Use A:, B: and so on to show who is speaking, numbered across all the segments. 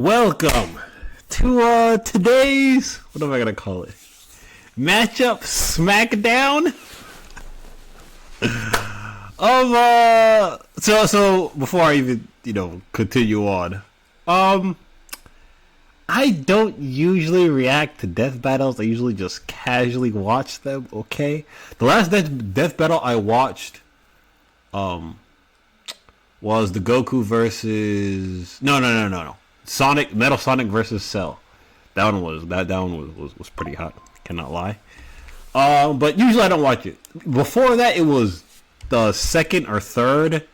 A: Welcome to today's, what am I gonna call it? Matchup Smackdown of so before I even continue on, I don't usually react to death battles. I usually just casually watch them. Okay, the last death battle I watched was the Goku versus no. Metal Sonic versus Cell. That one was pretty hot. Cannot lie. But usually I don't watch it. Before that, it was the second or third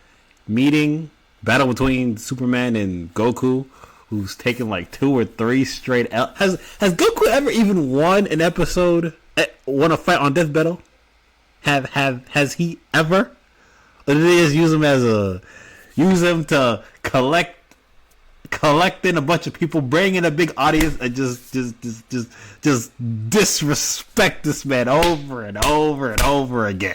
A: meeting battle between Superman and Goku, who's taken like 2 or 3 straight L. Has Goku ever even won an episode? Won a fight on Death Battle? Has he ever? Or did they just use him to collecting a bunch of people, bringing in a big audience, and just disrespect this man over and over and over again?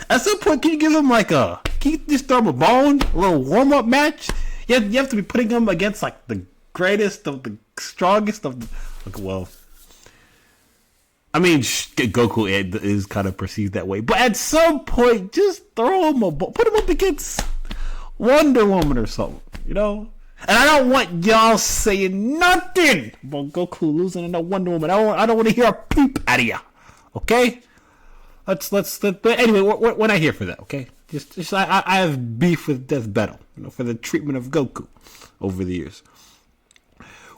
A: At some point, can you give him can you just throw him a bone, a little warm up match? You have to be putting him against like the greatest of the strongest of the, I mean, Goku is kind of perceived that way, but at some point, just throw him put him up against Wonder Woman or something, And I don't want y'all saying nothing about Goku losing to Wonder Woman. I don't want to hear a peep out of ya. Okay? Let's. But anyway, we're not here for that. Okay? Just I have beef with Death Battle, for the treatment of Goku over the years.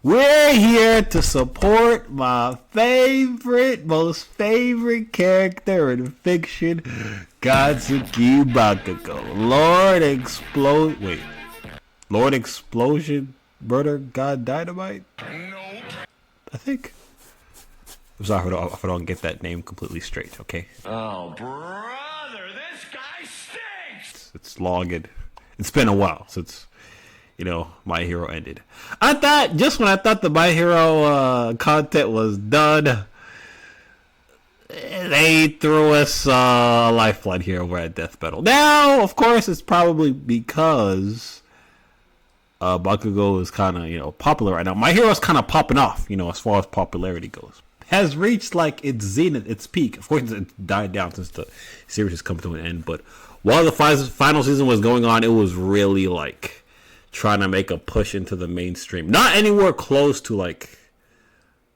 A: We're here to support my most favorite character in fiction, Katsuki Bakugo, Lord Explosion, Murder God Dynamite? Nope. I think. I'm sorry if I don't get that name completely straight, okay?
B: Oh, brother, this guy stinks!
A: It's long and it's been a while since, My Hero ended. I thought, just when I thought the My Hero content was done, they threw us a lifeline here over at Death Battle. Now, of course, it's probably because Bakugo is kind of, popular right now. My Hero's kind of popping off, as far as popularity goes. Has reached like its zenith, its peak. Of course, it's died down since the series has come to an end. But while the final season was going on, it was really like trying to make a push into the mainstream. Not anywhere close to like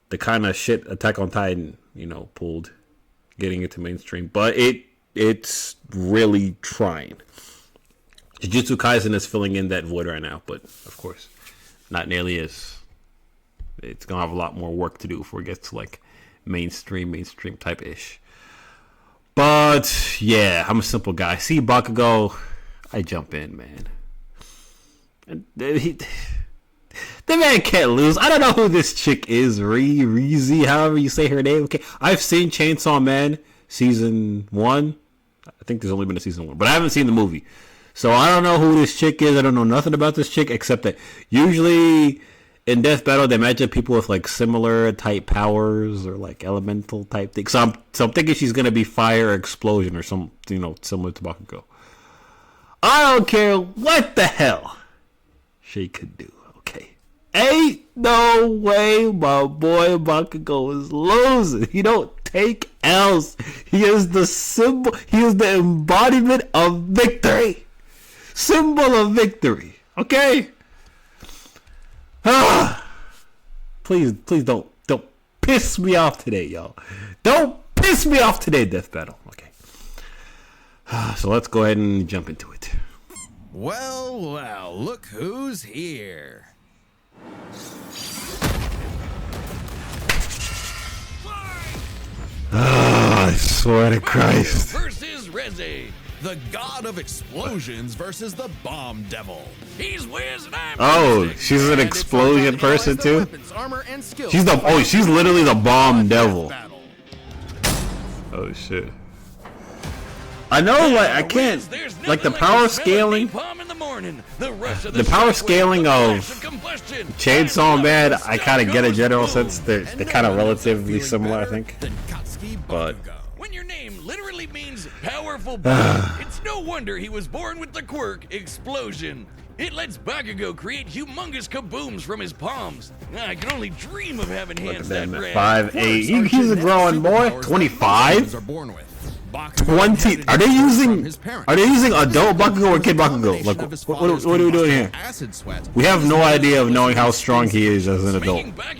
A: the kind of shit Attack on Titan, pulled, getting into mainstream. But it's really trying. Jujutsu Kaisen is filling in that void right now, but of course, not nearly as. It's gonna have a lot more work to do before it gets to like mainstream type ish. But yeah, I'm a simple guy. See Bakugo, I jump in, man. And the man can't lose. I don't know who this chick is, Reze, however you say her name. Okay, I've seen Chainsaw Man season 1. I think there's only been a season 1, but I haven't seen the movie. So I don't know who this chick is. I don't know nothing about this chick except that usually in Death Battle they match up people with like similar type powers or like elemental type things. So I'm thinking she's gonna be fire, explosion, or some similar to Bakugo. I don't care what the hell she could do. Okay, ain't no way my boy Bakugo is losing. He don't take L's. He is the symbol. He is the embodiment of victory. Symbol of victory. Okay? Please don't piss me off today, y'all. Don't piss me off today, Death Battle. Okay. So let's go ahead and jump into it.
B: Well, look who's here.
A: I swear to Christ.
B: Versus Reze, the god of explosions versus the bomb devil. He's whiz and I'm
A: she's an explosion person too? She's literally the bomb devil. Oh shit. I know, like, I can't, like, the power scaling, the power scaling of Chainsaw Man, I kind of get a general sense they're kind of relatively similar, I think, but
B: when your name literally means powerful bomb, it's no wonder he was born with the quirk explosion. It lets Bakugo create humongous kabooms from his palms. I can only dream of having hands that rad.
A: 5'8". He's a growing boy. 25.
B: Are born with.
A: 20. Are they using adult Bakugo or kid Bakugo? Like, what are we doing here? We have no idea of knowing how strong he is as an adult.
B: I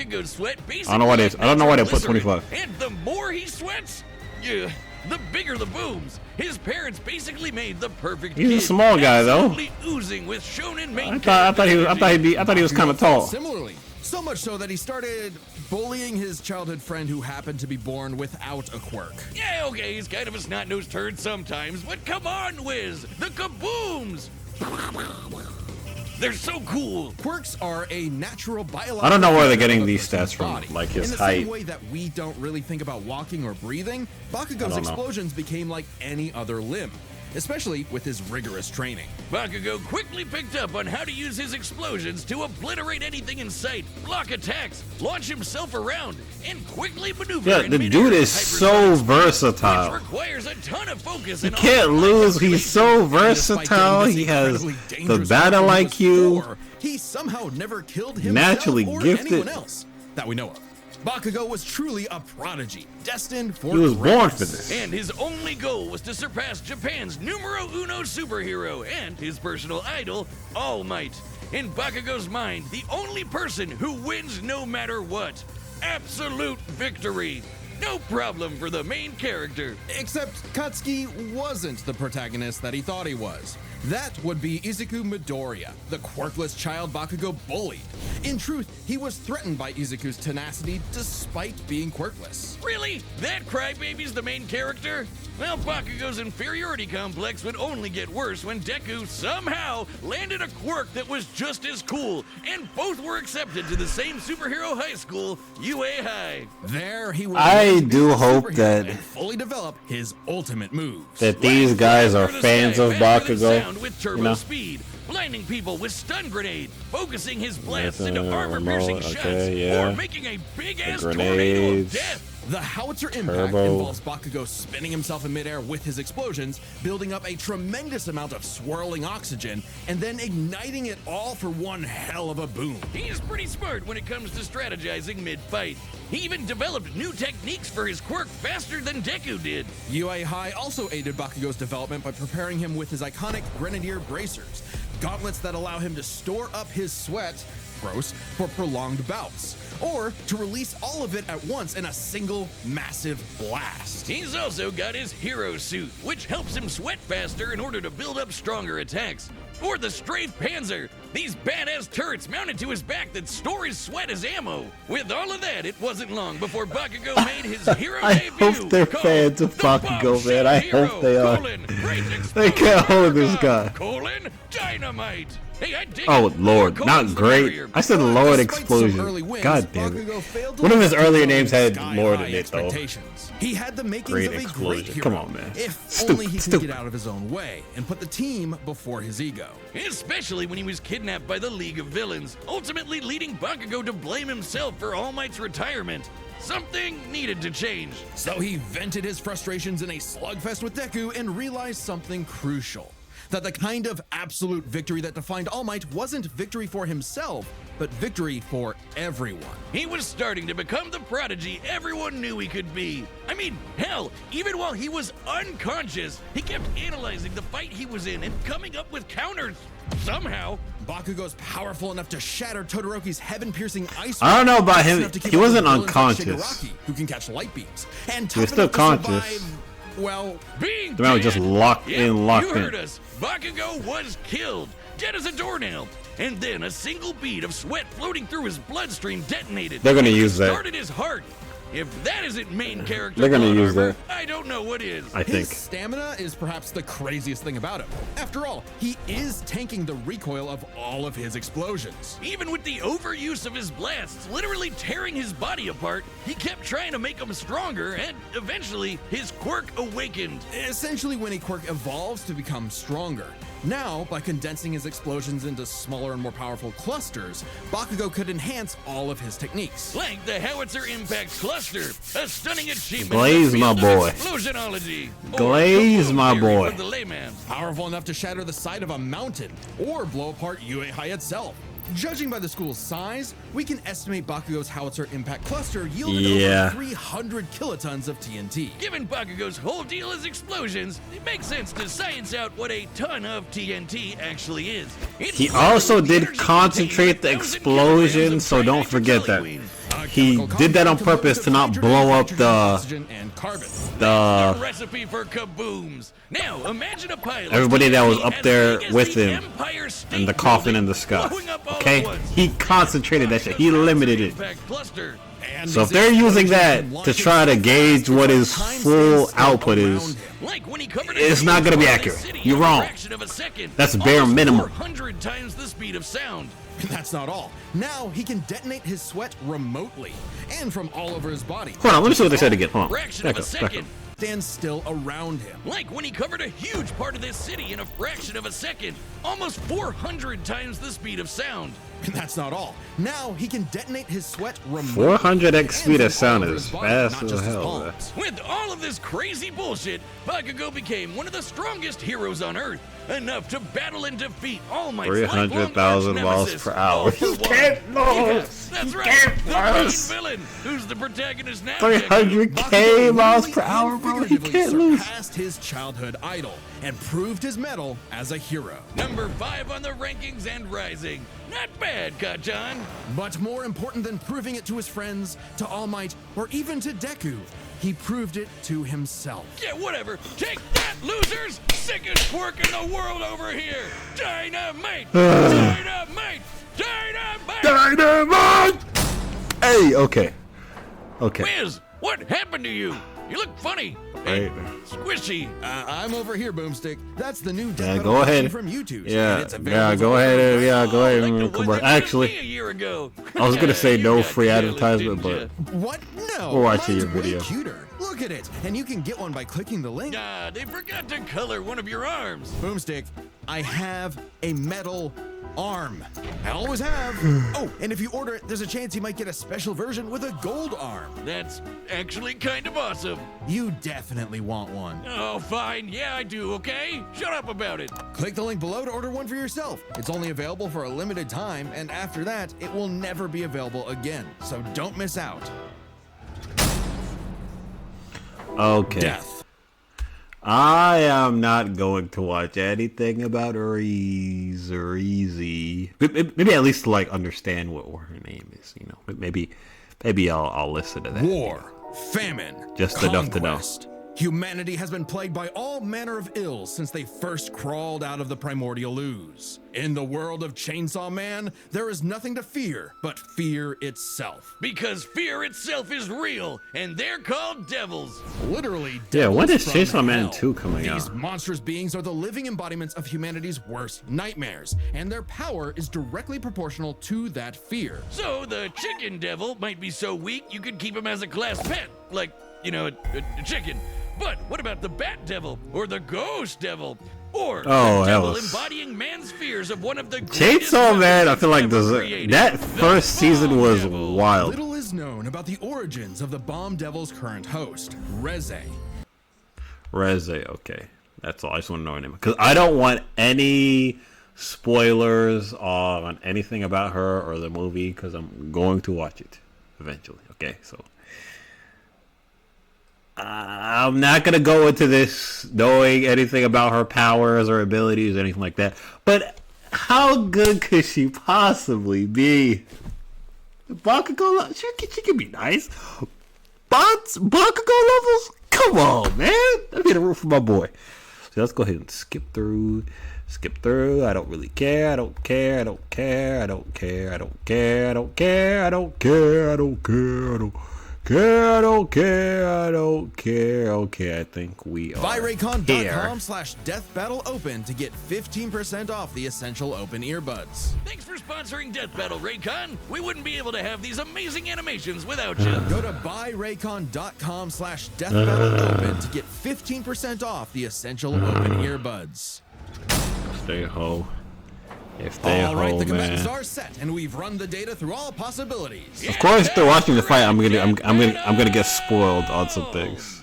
A: don't know why they put 25.
B: And the more he sweats, yeah, the bigger the booms. His parents basically made the perfect kid.
A: He's a small guy though.
B: Oozing with shonen main
A: I thought he was kind of tall.
B: Similarly, so much so that he started bullying his childhood friend who happened to be born without a quirk. Yeah, okay, he's kind of a snot-nosed turd sometimes, but come on, Wiz! The kabooms! They're so cool! Quirks are a natural biological...
A: I don't know where they're getting these stats from, like his height.
B: In the same way that we don't really think about walking or breathing, Bakugo's explosions became like any other limb. Especially with his rigorous training. Bakugo quickly picked up on how to use his explosions to obliterate anything in sight, block attacks, launch himself around, and quickly maneuver.
A: Yeah, the dude is so versatile.
B: Which requires a ton of focus.
A: You can't lose. He's so versatile. He has the battle IQ.
B: He somehow never killed himself
A: naturally
B: or
A: gifted.
B: anyone else that we know of. Bakugo was truly a prodigy, destined for
A: He was
B: greatness.
A: born for this.
B: And his only goal was to surpass Japan's numero uno superhero and his personal idol, All Might. In Bakugo's mind, the only person who wins no matter what. Absolute victory. No problem for the main character. Except Katsuki wasn't the protagonist that he thought he was. That would be Izuku Midoriya, the quirkless child Bakugo bullied. In truth, he was threatened by Izuku's tenacity despite being quirkless. Really? That crybaby's the main character? Well, Bakugo's inferiority complex would only get worse when Deku somehow landed a quirk that was just as cool, and both were accepted to the same superhero high school, UA High. There he was.
A: I do hope that
B: fully develop his ultimate moves.
A: That these guys are fans of Bakugo.
B: With turbo speed, blinding people with stun grenade, focusing his blasts into armor-piercing shots, or making a big-ass tornado of death. The howitzer impact involves Bakugo spinning himself in midair with his explosions, building up a tremendous amount of swirling oxygen, and then igniting it all for one hell of a boom. He's pretty smart when it comes to strategizing mid-fight. He even developed new techniques for his quirk faster than Deku did. UA High also aided Bakugo's development by preparing him with his iconic Grenadier bracers, gauntlets that allow him to store up his sweat, gross, for prolonged bouts, or to release all of it at once in a single massive blast. He's also got his hero suit, which helps him sweat faster in order to build up stronger attacks. Or the Strafe Panzer, these badass turrets mounted to his back that store his sweat as ammo. With all of that, it wasn't long before Bakugo made his hero
A: I
B: debut.
A: hope they're fans of Bakugo, man. I hope they are. They can't hold this guy. Dynamite. Hey, oh Lord, not great. I said Lord Explosion. God damn it. One of his earlier names had Lord in it though.
B: He had the makings of a great hero.
A: Come on, man.
B: If only he could get out of his own way and put the team before his ego. Especially when he was kidnapped by the League of Villains, ultimately leading Bakugo to blame himself for All Might's retirement. Something needed to change. So he vented his frustrations in a slugfest with Deku and realized something crucial. That the kind of absolute victory that defined All Might wasn't victory for himself, but victory for everyone. He was starting to become the prodigy everyone knew he could be. I mean, hell, even while he was unconscious, he kept analyzing the fight he was in and coming up with counters. Somehow, Bakugo's powerful enough to shatter Todoroki's heaven-piercing ice.
A: I don't know about him. He wasn't unconscious.
B: Who can catch light beams. And
A: he was still conscious.
B: Well, being
A: the man was just locked in.
B: You heard us. Bakugo was killed, dead as a doornail. And then a single bead of sweat floating through his bloodstream detonated.
A: They're gonna use that.
B: Started his heart. If that isn't main character,
A: they're gonna use that.
B: I don't know what is.
A: I think
B: his stamina is perhaps the craziest thing about him. After all, he is tanking the recoil of all of his explosions. Even with the overuse of his blasts, literally tearing his body apart, he kept trying to make him stronger, and eventually his quirk awakened. Essentially, when a quirk evolves to become stronger, Now, by condensing his explosions into smaller and more powerful clusters, Bakugo could enhance all of his techniques. Like the Howitzer Impact Cluster, a stunning achievement.
A: Glaze, my boy.
B: Explosionology.
A: Glaze, my boy.
B: The layman. Powerful enough to shatter the side of a mountain or blow apart UA High itself. Judging by the school's size, we can estimate Bakugo's Howitzer Impact Cluster yielded over 300 kilotons of TNT. Given Bakugo's whole deal is explosions, it makes sense to science out what a ton of TNT actually is.
A: He also did concentrate the explosion, so don't forget that. He did that on purpose to not blow up the
B: recipe for kabooms. Now imagine a pilot,
A: everybody that was up there with him and the coffin in the sky. Okay, he concentrated that shit. He limited it. So if they're using that to try to gauge what his full output is, it's not going to be accurate. You're wrong. That's bare minimum.
B: 400 times the speed of sound. That's not all. Now he can detonate his sweat remotely and from all over his body.
A: Hold on, let me see what they said again. Hold on.
B: Fraction of a second. Stand still around him. Like when he covered a huge part of this city in a fraction of a second. Almost 400 times the speed of sound. And that's not all. Now he can detonate his sweat remotely.
A: 400x speed of sound is fast as hell.
B: With all of this crazy bullshit, Bakugo became one of the strongest heroes on Earth. Enough to battle and defeat All Might's
A: 300,000 miles per hour. He can't lose.
B: That's right. The main villain, who's the protagonist now.
A: 300k miles per hour, bro. He can't lose.
B: Surpassed his childhood idol and proved his mettle as a hero. Number 5 on the rankings and rising. Not bad, Kachan. But more important than proving it to his friends, to All Might, or even to Deku, he proved it to himself. Yeah, whatever. Take that, losers! Sickest quirk in the world over here! Dynamite! Dynamite! Dynamite!
A: Dynamite! Hey, okay. Okay.
B: Wiz, what happened to you? You look funny.
A: Right.
B: Squishy. I'm over here, Boomstick. That's the new
A: go ahead
B: from YouTube.
A: Yeah, go ahead. Yeah, go ahead. Actually,
B: a year ago.
A: I was gonna say no free advertisement, but
B: what? No.
A: we're watching your video.
B: Cuter. Look at it, and you can get one by clicking the link. They forgot to color one of your arms. Boomstick, I have a metal arm. I always have. Oh, and if you order it, there's a chance you might get a special version with a gold arm. That's actually kind of awesome. You definitely want one. Oh, fine. Yeah, I do, okay? Shut up about it. Click the link below to order one for yourself. It's only available for a limited time, and after that, it will never be available again. So don't miss out.
A: Okay.
B: Death.
A: I am not going to watch anything about Reze or Reze. Maybe at least to, like, understand what her name is. You know, maybe I'll listen to that.
B: War, famine,
A: just
B: conquest.
A: Enough to know.
B: Humanity has been plagued by all manner of ills since they first crawled out of the primordial ooze. In the world of Chainsaw Man, there is nothing to fear but fear itself. Because fear itself is real, and they're called devils. Literally, devils.
A: Yeah, when is
B: from
A: Chainsaw Man
B: hell.
A: 2 coming out?
B: These monstrous beings are the living embodiments of humanity's worst nightmares, and their power is directly proportional to that fear. So the chicken devil might be so weak you could keep him as a class pet, like, you know, a chicken. But what about the bat devil or the ghost devil? Or the devil embodying man's fears of one of the
A: Chainsaw Man, I feel like that first season was wild.
B: Little is known about the origins of the Bomb Devil's current host, Reze.
A: Reze, okay. That's all. I just want to know her name. Because I don't want any spoilers on anything about her or the movie, because I'm going to watch it eventually. Okay, so I'm not going to go into this knowing anything about her powers or abilities or anything like that. But how good could she possibly be? Bakugo, she can be nice. Bakugo levels? Come on, man. I'd be the root for my boy. So let's go ahead and skip through. I don't really care. I don't care. Okay, I think we are
B: BuyRaycon.com/Death Battle Open to get 15% off the Essential Open earbuds. Thanks for sponsoring Death Battle, Raycon. We wouldn't be able to have these amazing animations without you. Go to BuyRaycon.com/Death Battle Open to get 15% off the Essential Open earbuds.
A: Stay ho. Stay
B: all right,
A: ho,
B: the commands
A: man.
B: are set, and we've run the data through all possibilities.
A: Of course, if they're watching the fight, I'm gonna get spoiled on some things.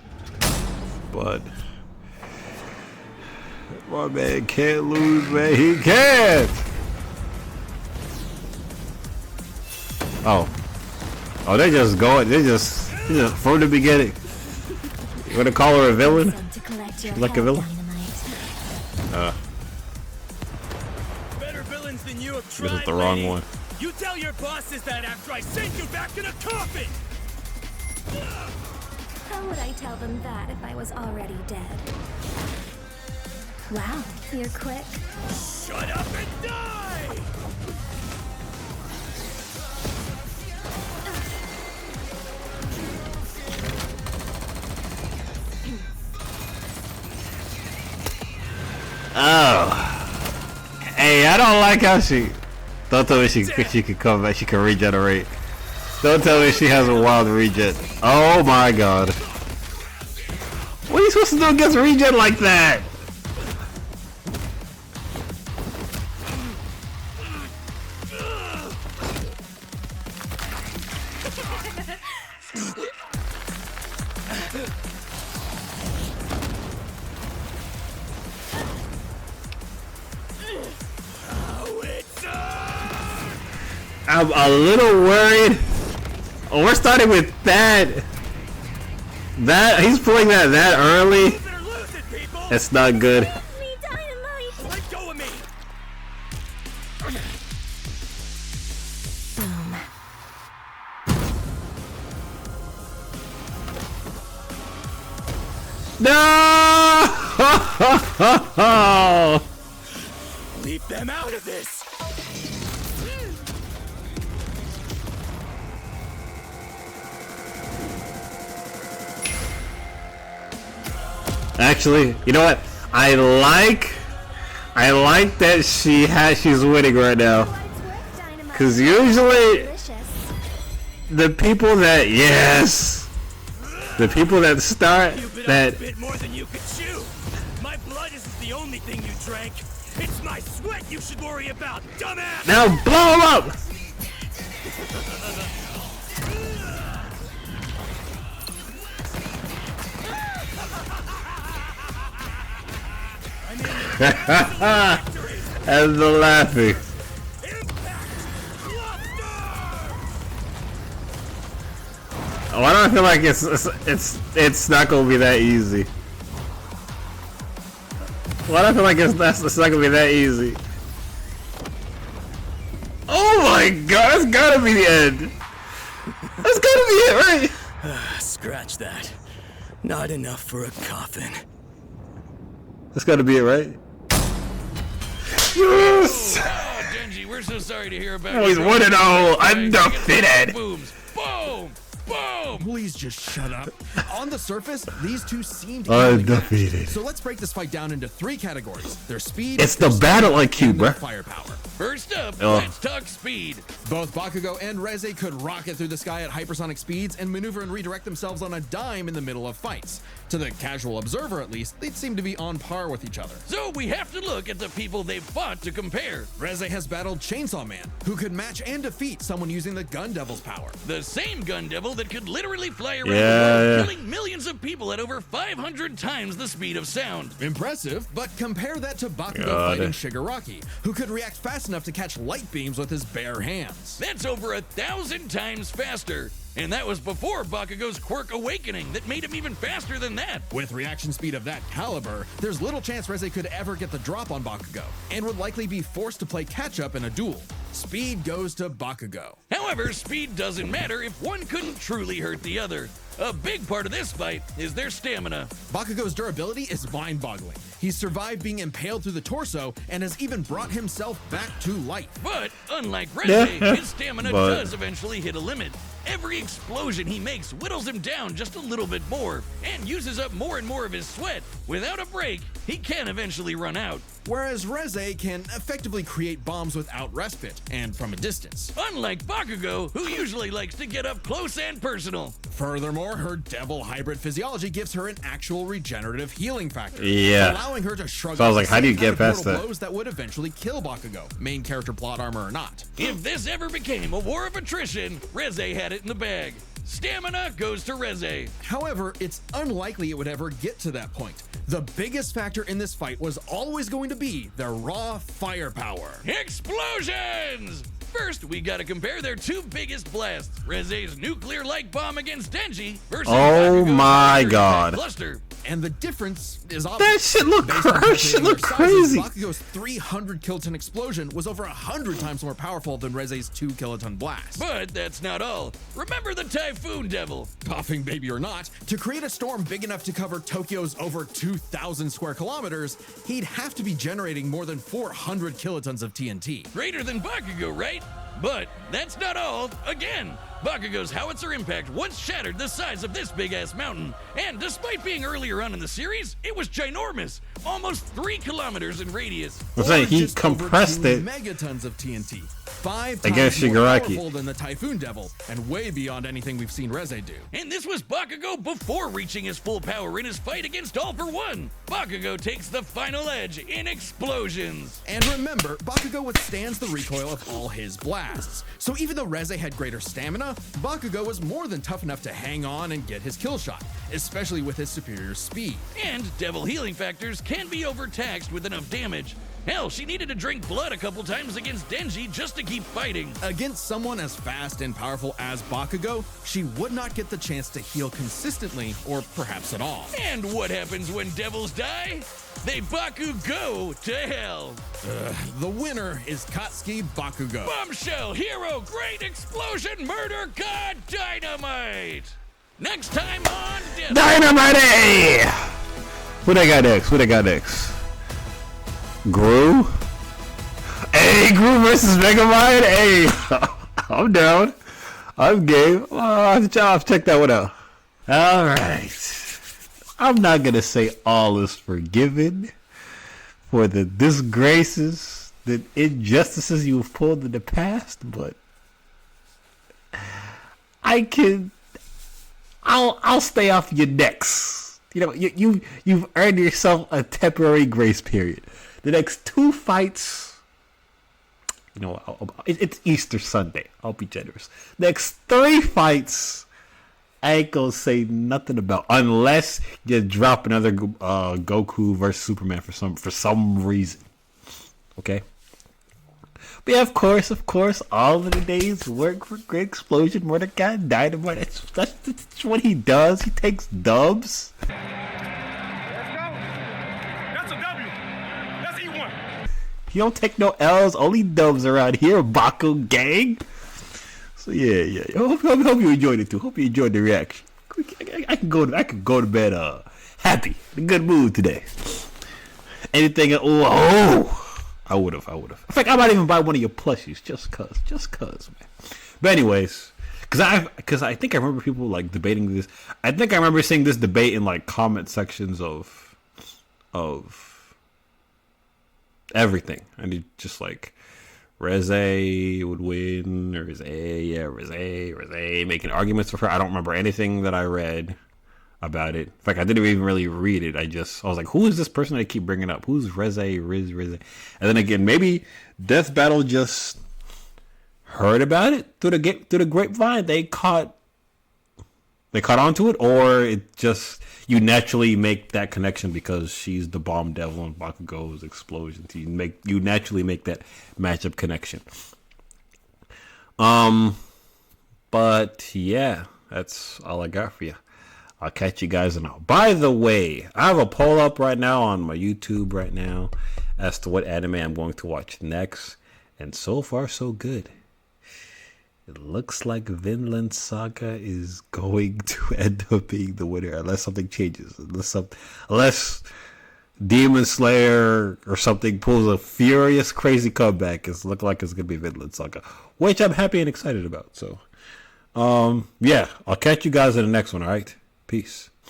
A: But my man can't lose, man. He can't. Oh, they just going. They just from the beginning. You wanna call her a villain? Like a villain?
C: Better villains than you have
A: This
C: tried,
A: is the wrong
C: lady.
A: one.
C: You tell your bosses that after I send you back in a coffin.
D: How would I tell them that if I was already dead? Wow, you're quick.
C: Shut up and die!
A: Oh. Hey, I don't like how she. Don't tell me she can come back. She can regenerate. Don't tell me she has a wild regen. Oh my god. What are you supposed to do against regen like that? I'm a little worried. Oh, we're starting with that. He's pulling that early. It's not good.
C: Let go of me.
A: No!
C: Leave them out of this.
A: Actually, you know what? I like that she's winning right now. Cause usually the people that start that
C: Bit more than you could chew. My blood isn't the only thing you drank. It's my sweat you should worry about, dumbass.
A: now blow him up. And the laughing. Oh, I don't feel like it's not gonna be that easy. Well, I don't feel like it's not gonna be that easy. Oh my god, that's gotta be the end. That's gotta be it, right?
C: Scratch that. Not enough for a coffin.
A: That's gotta be it, right? Yes!
B: Oh, Denji, we're so sorry to hear about
A: Oh, he's 1-0, undefeated.
B: Booms. Boom. Boom.
E: Please just shut up. On the surface, these two seemed
A: Undefeated.
E: So let's break this fight down into 3 categories: their speed,
A: It's the battle IQ,
E: and their
A: bruh.
E: firepower.
B: First up,
A: Oh.
B: let's talk speed.
E: Both Bakugo and Reze could rocket through the sky at hypersonic speeds and maneuver and redirect themselves on a dime in the middle of fights. To the casual observer, at least, they'd seem to be on par with each other.
B: So we have to look at the people they've fought to compare.
E: Reze has battled Chainsaw Man, who could match and defeat someone using the Gun Devil's power.
B: The same gun devil that could literally fly around
A: Yeah,
B: the world,
A: yeah.
B: killing millions of people at over 500 times the speed of sound.
E: Impressive, but compare that to Bakugo
A: God.
E: fighting Shigaraki, who could react fast enough to catch light beams with his bare hands.
B: That's over 1,000 times faster. And that was before Bakugo's quirk awakening that made him even faster than that.
E: With reaction speed of that caliber, there's little chance Reze could ever get the drop on Bakugo, and would likely be forced to play catch-up in a duel. Speed goes to Bakugo.
B: However, speed doesn't matter if one couldn't truly hurt the other. A big part of this fight is their stamina.
E: Bakugo's durability is mind-boggling. He's survived being impaled through the torso and has even brought himself back to life.
B: But unlike Reze, his stamina
A: But-
B: does eventually hit a limit. Every explosion he makes whittles him down just a little bit more and uses up more and more of his sweat. Without a break, he can eventually run out.
E: Whereas Reze can effectively create bombs without respite and from a distance.
B: Unlike Bakugo, who usually likes to get up close and personal.
E: Furthermore, her devil hybrid physiology gives her an actual regenerative healing factor, allowing her to shrug.
A: So I was like, how do you get past that?
E: Blows that would eventually kill Bakugo, main character plot armor or not.
B: If this ever became a war of attrition, Reze had it in the bag. Stamina goes to Reze.
E: However, it's unlikely it would ever get to that point. The biggest factor in this fight was always going to be their raw firepower.
B: Explosions! First, we gotta compare their two biggest blasts. Reze's nuclear light bomb against Denji versus
A: oh
B: Bakugo's
A: my god.
E: Cluster. And the difference is obvious.
A: That shit look crazy.
E: Bakugo's 300 kiloton explosion was over 100 times more powerful than Reze's 2 kiloton blast.
B: But that's not all. Remember the Typhoon Devil?
E: Coughing baby or not, to create a storm big enough to cover Tokyo's over 2,000 square kilometers, he'd have to be generating more than 400 kilotons of TNT.
B: Greater than Bakugo, right? But that's not all. Again, Bakugo's howitzer impact once shattered the size of this big-ass mountain. And despite being earlier on in the series, it was ginormous. Almost 3 kilometers in radius.
A: I'm saying he compressed it.
E: Megatons of TNT. 5
A: against
E: times more
A: Shigaraki.
E: Powerful than the Typhoon Devil, and way beyond anything we've seen Reze do.
B: And this was Bakugo before reaching his full power in his fight against All For One. Bakugo takes the final edge in explosions.
E: And remember, Bakugo withstands the recoil of all his blasts. So even though Reze had greater stamina, Bakugo was more than tough enough to hang on and get his kill shot, especially with his superior speed.
B: And devil healing factors can be overtaxed with enough damage. Hell, she needed to drink blood a couple times against Denji just to keep fighting.
E: Against someone as fast and powerful as Bakugo, she would not get the chance to heal consistently, or perhaps at all.
B: And what happens when devils die? They Bakugo to hell.
E: The winner is Katsuki Bakugo.
B: Bombshell, hero, great explosion, murder, god, dynamite. Next time on
A: Dynamite! Who they got next? Who they got next? Gru? Hey, Gru versus Megamind? Hey, I'm down. I'm game. I'll check that one out. Alright. I'm not gonna say all is forgiven for the disgraces, the injustices you've pulled in the past, but I'll stay off your necks. You know, you've earned yourself a temporary grace period. The next 2 fights, you know, it's Easter Sunday. I'll be generous. Next 3 fights, I ain't gonna say nothing about, unless you drop another Goku versus Superman for some reason. Okay. But yeah, of course, all of the days work for Great Explosion, Mordecai, Dynamite. That's what he does. He takes dubs. You don't take no L's, only dubs around here, Baku gang. So yeah. Hope you enjoyed it too. Hope you enjoyed the reaction. I can go to bed happy, in a good mood today. Anything? I would have. In fact, I might even buy one of your plushies just cause, man. But anyways, because I think I remember people like debating this. I think I remember seeing this debate in like comment sections of everything, and it just like Reze would win, or Reze making arguments for her. I don't remember anything that I read about it. In fact, I didn't even really read it. I was like, who is this person I keep bringing up? Who's Reze? And then again, maybe Death Battle just heard about it through the grapevine. They caught onto it, or it just, you naturally make that connection because she's the bomb devil and Bakugo's explosion. You naturally make that matchup connection. But yeah, that's all I got for you. I'll catch you guys now. By the way, I have a poll up right now on my YouTube right now as to what anime I'm going to watch next, and so far so good. It looks like Vinland Saga is going to end up being the winner unless something changes. Unless Demon Slayer or something pulls a furious, crazy comeback. It's looking like it's going to be Vinland Saga, which I'm happy and excited about. So, yeah, I'll catch you guys in the next one, all right? Peace.